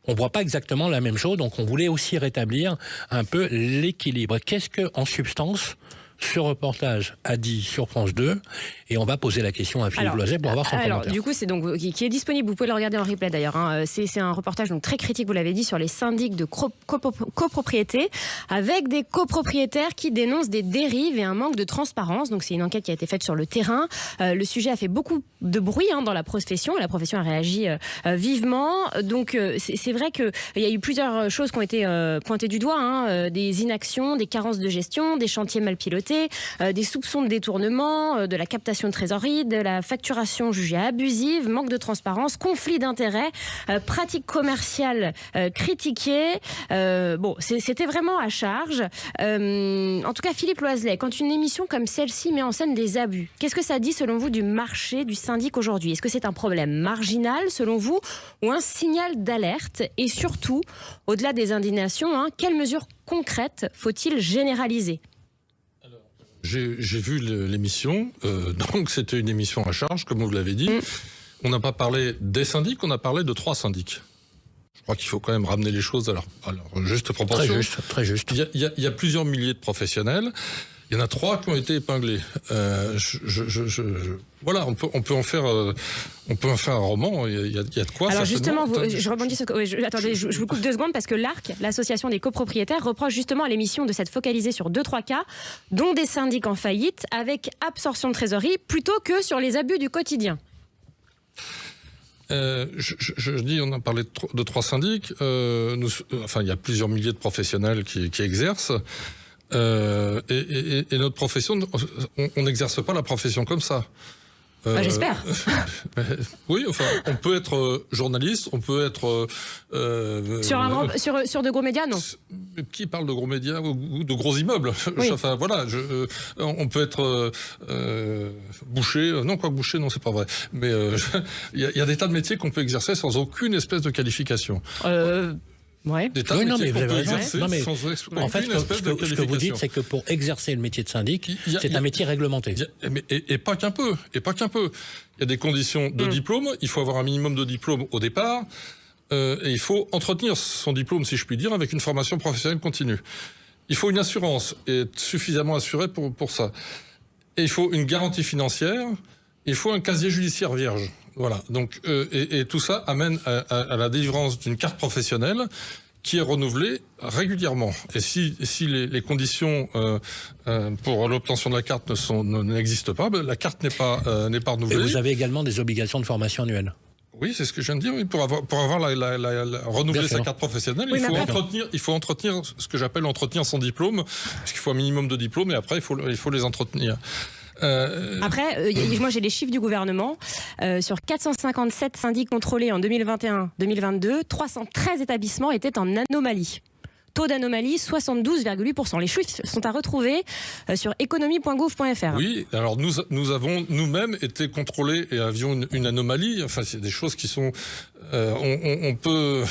on voit pas exactement la même chose. Donc on voulait aussi rétablir un peu l'équilibre. Qu'est-ce que, en substance, ce reportage a dit sur France 2, et on va poser la question à Philippe Loiselet pour avoir son commentaire.
Du coup, c'est donc qui est disponible. Vous pouvez le regarder en replay d'ailleurs. Hein. C'est un reportage donc très critique, vous l'avez dit, sur les syndics de copropriété, avec des copropriétaires qui dénoncent des dérives et un manque de transparence. Donc c'est une enquête qui a été faite sur le terrain. Le sujet a fait beaucoup de bruit dans la profession. La profession a réagi vivement. Donc c'est vrai qu'il y a eu plusieurs choses qui ont été pointées du doigt. Des inactions, des carences de gestion, des chantiers mal pilotés, copropriété, des soupçons de détournement, de la captation de trésorerie, de la facturation jugée abusive, manque de transparence, conflit d'intérêts, pratiques commerciales critiquées. C'était vraiment à charge. En tout cas, Philippe Loiselet, quand une émission comme celle-ci met en scène des abus, qu'est-ce que ça dit selon vous du marché du syndic aujourd'hui ? Est-ce que c'est un problème marginal selon vous ou un signal d'alerte ? Et surtout, au-delà des indignations, quelles mesures concrètes faut-il généraliser ?
J'ai vu l'émission, donc c'était une émission à charge, comme vous l'avez dit. On n'a pas parlé des syndics, on a parlé de 3 syndics. Je crois qu'il faut quand même ramener les choses à leur juste proportion.
Très juste.
Il y a plusieurs milliers de professionnels. Il y en a 3 qui ont été épinglés. Voilà, on peut en faire un roman. Il y a de quoi.
Alors justement, je rebondis sur. Attendez, je vous coupe 2 secondes parce que l'ARC, l'association des copropriétaires, reproche justement à l'émission de s'être focalisée sur 2-3 cas, dont des syndics en faillite avec absorption de trésorerie, plutôt que sur les abus du quotidien.
Je dis, on a parlé de 3 syndics. Il y a plusieurs milliers de professionnels qui exercent. Et notre profession, on n'exerce pas la profession comme ça.
J'espère.
Oui, on peut être journaliste, on peut être...
sur de gros médias, non.
Qui parle de gros médias ou de gros immeubles? Oui. On peut être boucher. Non, quoi, boucher, non, c'est pas vrai. Mais il y a des tas de métiers qu'on peut exercer sans aucune espèce de qualification.
Ouais.
Des tas de métiers qu'on peut exercer sans
en fait, ce que vous dites, c'est que pour exercer le métier de syndic, c'est un métier réglementé.
Et pas qu'un peu. Il y a des conditions de diplôme. Il faut avoir un minimum de diplôme au départ. Et il faut entretenir son diplôme, si je puis dire, avec une formation professionnelle continue. Il faut une assurance, et être suffisamment assuré pour ça. Et il faut une garantie financière. Il faut un casier judiciaire vierge. Voilà. Donc, et tout ça amène à la délivrance d'une carte professionnelle qui est renouvelée régulièrement. Et si les conditions pour l'obtention de la carte n'existent pas, la carte n'est pas renouvelée.
Et vous avez également des obligations de formation annuelles.
Oui, c'est ce que je viens de dire. Oui, pour avoir renouveler sa carte professionnelle, il faut entretenir ce que j'appelle entretenir son diplôme, parce qu'il faut un minimum de diplômes, et après il faut les entretenir.
Après, moi j'ai les chiffres du gouvernement. Sur 457 syndics contrôlés en 2021-2022, 313 établissements étaient en anomalie. Taux d'anomalie 72,8%. Les chiffres sont à retrouver sur économie.gouv.fr.
Oui, alors nous avons nous-mêmes été contrôlés et avions une anomalie. Enfin, c'est des choses qui sont... on peut...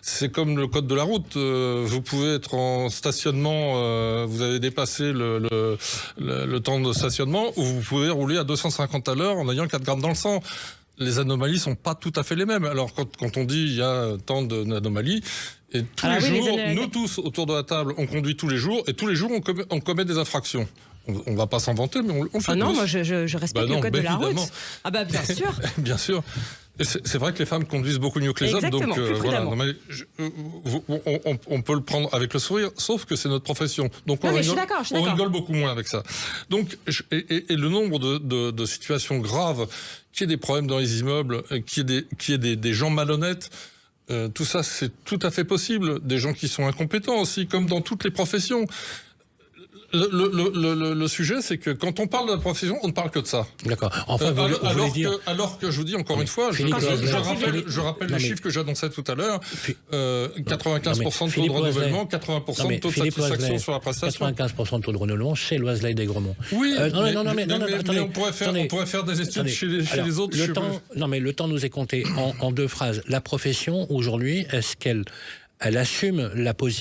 C'est comme le code de la route. Vous pouvez être en stationnement, vous avez dépassé le temps de stationnement, ou vous pouvez rouler à 250 à l'heure en ayant 4 grammes dans le sang. Les anomalies sont pas tout à fait les mêmes. Alors quand on dit il y a tant d'anomalies, et tous les jours, nous tous autour de la table, on conduit tous les jours, et tous les jours on commet des infractions. On va pas s'en vanter, mais on fait.
Non, moi je respecte le code de la route. Ah bah bien sûr.
Bien sûr. Et c'est vrai que les femmes conduisent beaucoup mieux que les hommes, donc voilà. Non, mais on peut le prendre avec le sourire, sauf que c'est notre profession. Donc on rigole beaucoup moins avec ça. Donc et le nombre de situations graves, qu'il y ait des problèmes dans les immeubles, qu'il y ait des gens malhonnêtes. Tout ça, c'est tout à fait possible. Des gens qui sont incompétents aussi, comme dans toutes les professions. Le sujet, c'est que quand on parle de la profession, on ne parle que de ça.
D'accord. Enfin,
alors que je vous dis encore une fois, je rappelle les chiffres que j'annonçais tout à l'heure. 95% de taux de renouvellement, 80% de taux de satisfaction sur la prestation.
95% de taux de renouvellement chez Loiselet et Desgremont.
Oui, mais on pourrait faire des études chez les autres.
Le temps nous est compté en 2 phrases. La profession, aujourd'hui, est-ce qu'elle assume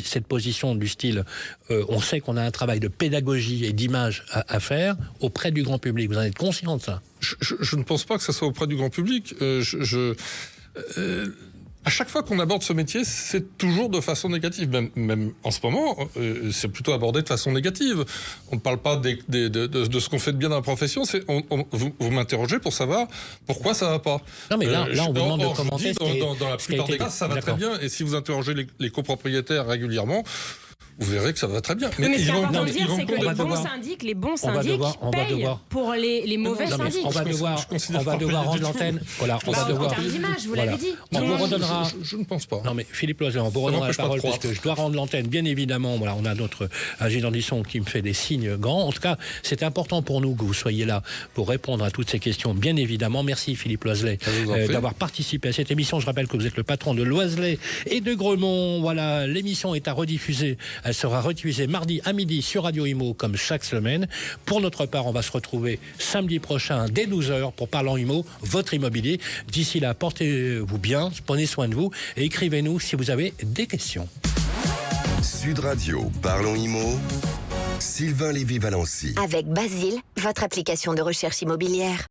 cette position du style on sait qu'on a un travail de pédagogie et d'image à faire auprès du grand public. Vous en êtes conscient de ça?
Je ne pense pas que ça soit auprès du grand public. À chaque fois qu'on aborde ce métier, c'est toujours de façon négative. Même en ce moment, c'est plutôt abordé de façon négative. On ne parle pas de ce qu'on fait de bien dans la profession. Vous m'interrogez pour savoir pourquoi ça ne va pas.
Non, mais là on vous demande de commenter.
Dans la plupart des cas, ça va très bien. Et si vous interrogez les copropriétaires régulièrement, vous verrez que ça va très bien.
Mais ce qui est important de
ils
dire,
vont
c'est que les bons syndics payent pour les mauvais syndics.
On va devoir rendre l'antenne. Voilà, on va devoir.
En termes d'image, vous l'avez dit.
On vous redonnera.
Je ne pense pas.
Non, mais Philippe Loiselet, on vous redonnera la parole parce que je dois rendre l'antenne, bien évidemment. Voilà, on a notre Agile Dandisson qui me fait des signes grands. En tout cas, c'est important pour nous que vous soyez là pour répondre à toutes ces questions, bien évidemment. Merci Philippe Loiselet d'avoir participé à cette émission. Je rappelle que vous êtes le patron de Loiselet et de Gremont. Voilà, l'émission est à rediffuser. Elle sera rediffusée mardi à midi sur Radio Imo comme chaque semaine. Pour notre part, on va se retrouver samedi prochain dès 12h pour Parlons Imo, votre immobilier. D'ici là, portez-vous bien, prenez soin de vous et écrivez-nous si vous avez des questions.
Sud Radio, Parlons Imo, Sylvain Lévy-Valency.
Avec Basile, votre application de recherche immobilière.